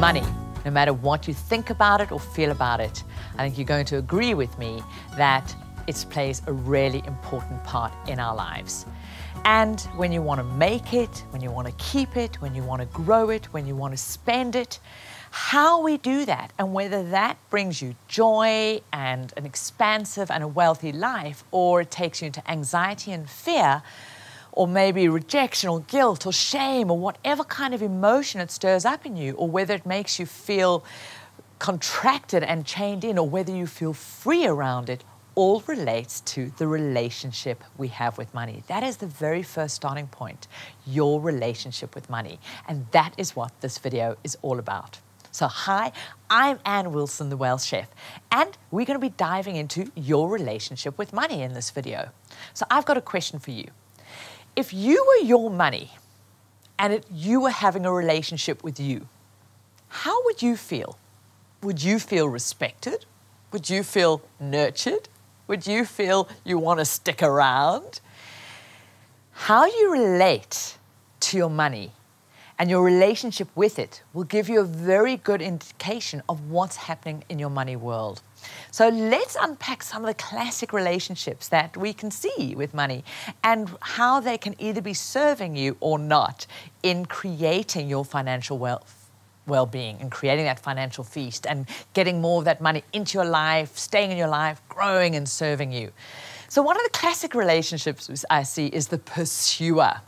money. No matter what you think about it or feel about it, I think you're going to agree with me that it plays a really important part in our lives. And when you want to make it, when you want to keep it, when you want to grow it, when you want to spend it, how we do that and whether that brings you joy and an expansive and a wealthy life, or it takes you into anxiety and fear, or maybe rejection or guilt or shame or whatever kind of emotion it stirs up in you, or whether it makes you feel contracted and chained in, or whether you feel free around it, all relates to the relationship we have with money. That is the very first starting point, your relationship with money. And that is what this video is all about. So hi, I'm Ann Wilson, the Wealth Chef, and we're going to be diving into your relationship with money in this video. So I've got a question for you. If you were your money and you were having a relationship with you, how would you feel? Would you feel respected? Would you feel nurtured? Would you feel you want to stick around? How you relate to your money and your relationship with it will give you a very good indication of what's happening in your money world. So let's unpack some of the classic relationships that we can see with money and how they can either be serving you or not in creating your financial well-being and creating that financial feast and getting more of that money into your life, staying in your life, growing and serving you. So one of the classic relationships I see is the pursuer.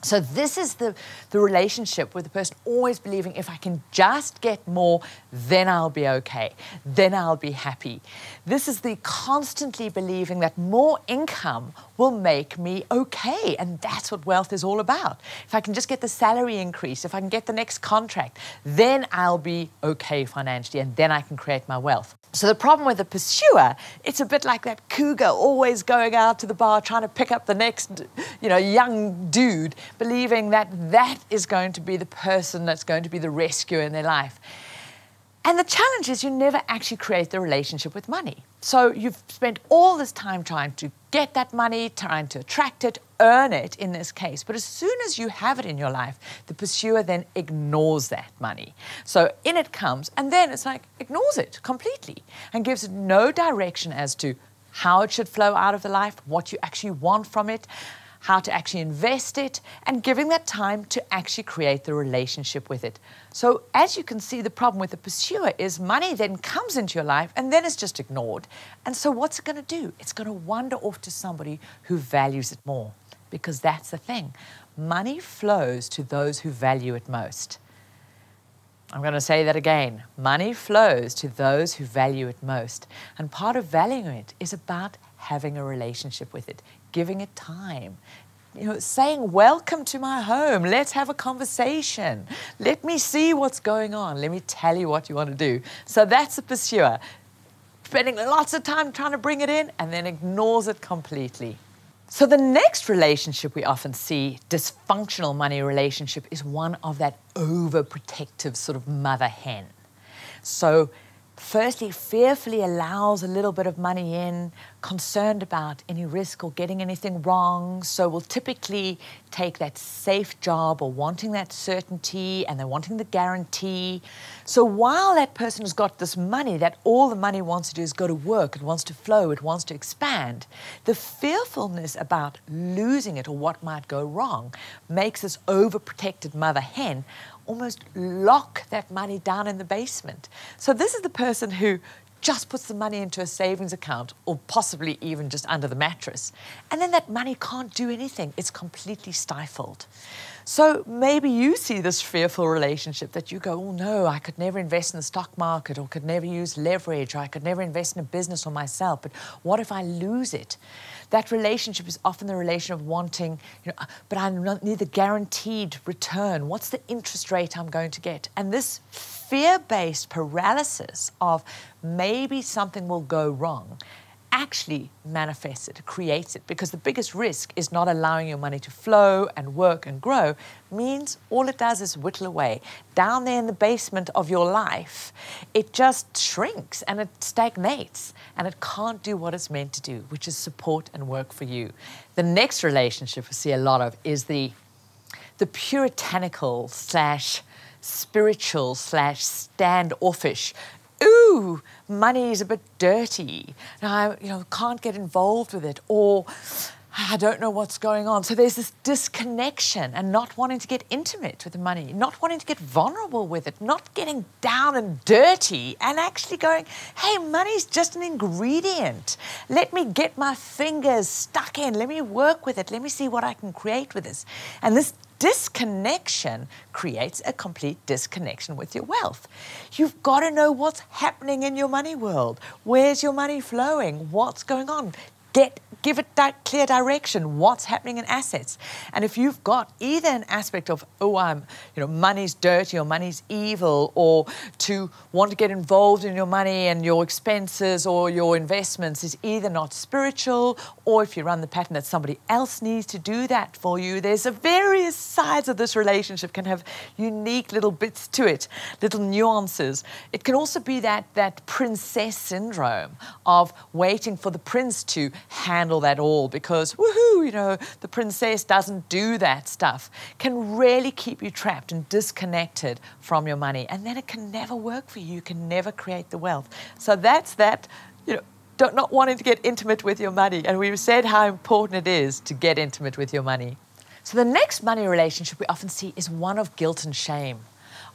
So this is the relationship with the person always believing if I can just get more, then I'll be okay, then I'll be happy. This is the constantly believing that more income will make me okay, and that's what wealth is all about. If I can just get the salary increase, if I can get the next contract, then I'll be okay financially, and then I can create my wealth. So the problem with the pursuer, it's a bit like that cougar always going out to the bar trying to pick up the next, young dude, believing that that is going to be the person that's going to be the rescuer in their life. And the challenge is you never actually create the relationship with money. So you've spent all this time trying to get that money, trying to attract it, earn it in this case. But as soon as you have it in your life, the pursuer then ignores that money. So in it comes, and then it's like ignores it completely and gives it no direction as to how it should flow out of the life, what you actually want from it, how to actually invest it, and giving that time to actually create the relationship with it. So as you can see, the problem with the pursuer is money then comes into your life and then it's just ignored. And so what's it going to do? It's going to wander off to somebody who values it more, because that's the thing. Money flows to those who value it most. I'm going to say that again. Money flows to those who value it most. And part of valuing it is about having a relationship with it, giving it time, saying, welcome to my home, let's have a conversation, let me see what's going on, let me tell you what you want to do. So that's the pursuer, spending lots of time trying to bring it in and then ignores it completely. So the next relationship we often see, dysfunctional money relationship, is one of that overprotective sort of mother hen. So firstly, fearfully allows a little bit of money in, concerned about any risk or getting anything wrong. So will typically take that safe job or wanting that certainty, and they're wanting the guarantee. So while that person has got this money, that all the money wants to do is go to work, it wants to flow, it wants to expand, the fearfulness about losing it or what might go wrong makes this overprotected mother hen almost lock that money down in the basement. So this is the person who just puts the money into a savings account or possibly even just under the mattress. And then that money can't do anything. It's completely stifled. So maybe you see this fearful relationship that you go, oh no, I could never invest in the stock market, or could never use leverage, or I could never invest in a business or myself, but what if I lose it? That relationship is often the relation of wanting, but I need the guaranteed return. What's the interest rate I'm going to get? And this fear-based paralysis of maybe something will go wrong actually manifests it, creates it, because the biggest risk is not allowing your money to flow and work and grow. Means all it does is whittle away. Down there in the basement of your life, it just shrinks and it stagnates and it can't do what it's meant to do, which is support and work for you. The next relationship we see a lot of is the puritanical / spiritual / standoffish. Ooh, money is a bit dirty. I can't get involved with it, or I don't know what's going on. So there's this disconnection and not wanting to get intimate with the money, not wanting to get vulnerable with it, not getting down and dirty, and actually going, hey, money's just an ingredient. Let me get my fingers stuck in. Let me work with it. Let me see what I can create with this. And this disconnection creates a complete disconnection with your wealth. You've got to know what's happening in your money world. Where's your money flowing? What's going on? Give it that clear direction. What's happening in assets? And if you've got either an aspect of, money's dirty or money's evil, or to want to get involved in your money and your expenses or your investments is either not spiritual, or if you run the pattern that somebody else needs to do that for you, there's various sides of this relationship can have unique little bits to it, little nuances. It can also be that princess syndrome of waiting for the prince to handle that all because, woohoo, the princess doesn't do that stuff, can really keep you trapped and disconnected from your money. And then it can never work for you. You can never create the wealth. So that's that, not wanting to get intimate with your money. And we've said how important it is to get intimate with your money. So the next money relationship we often see is one of guilt and shame,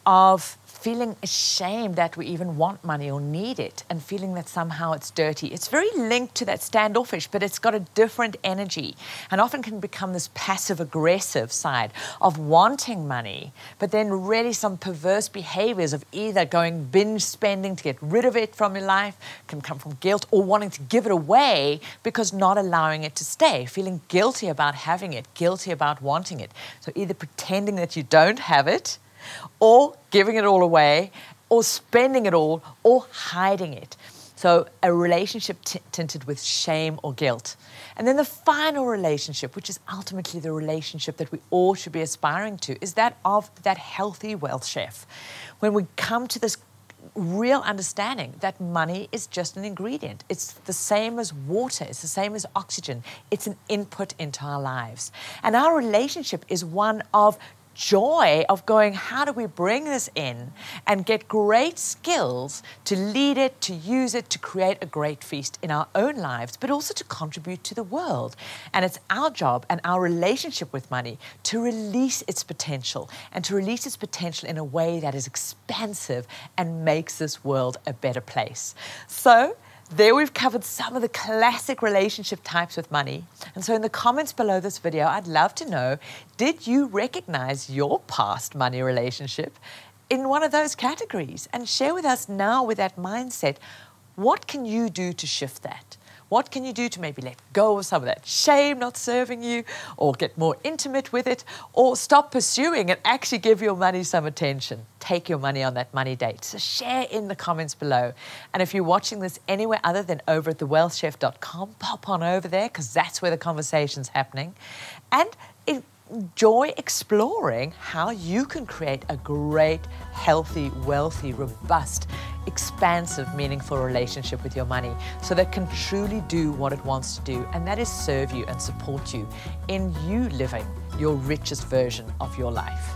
of feeling ashamed that we even want money or need it, and feeling that somehow it's dirty. It's very linked to that standoffish, but it's got a different energy, and often can become this passive-aggressive side of wanting money, but then really some perverse behaviors of either going binge spending to get rid of it from your life, can come from guilt, or wanting to give it away because not allowing it to stay, feeling guilty about having it, guilty about wanting it. So either pretending that you don't have it, or giving it all away, or spending it all, or hiding it. So a relationship tinted with shame or guilt. And then the final relationship, which is ultimately the relationship that we all should be aspiring to, is that of that healthy wealth chef. When we come to this real understanding that money is just an ingredient. It's the same as water. It's the same as oxygen. It's an input into our lives. And our relationship is one of joy, of going, how do we bring this in and get great skills to lead it, to use it, to create a great feast in our own lives, but also to contribute to the world. And it's our job and our relationship with money to release its potential, and to release its potential in a way that is expansive and makes this world a better place. So there we've covered some of the classic relationship types with money. And so in the comments below this video, I'd love to know, did you recognize your past money relationship in one of those categories? And share with us now, with that mindset, what can you do to shift that? What can you do to maybe let go of some of that shame not serving you, or get more intimate with it, or stop pursuing and actually give your money some attention? Take your money on that money date. So share in the comments below. And if you're watching this anywhere other than over at thewealthchef.com, pop on over there, because that's where the conversation's happening. And enjoy exploring how you can create a great, healthy, wealthy, robust, expansive, meaningful relationship with your money, so that it can truly do what it wants to do, and that is serve you and support you in you living your richest version of your life.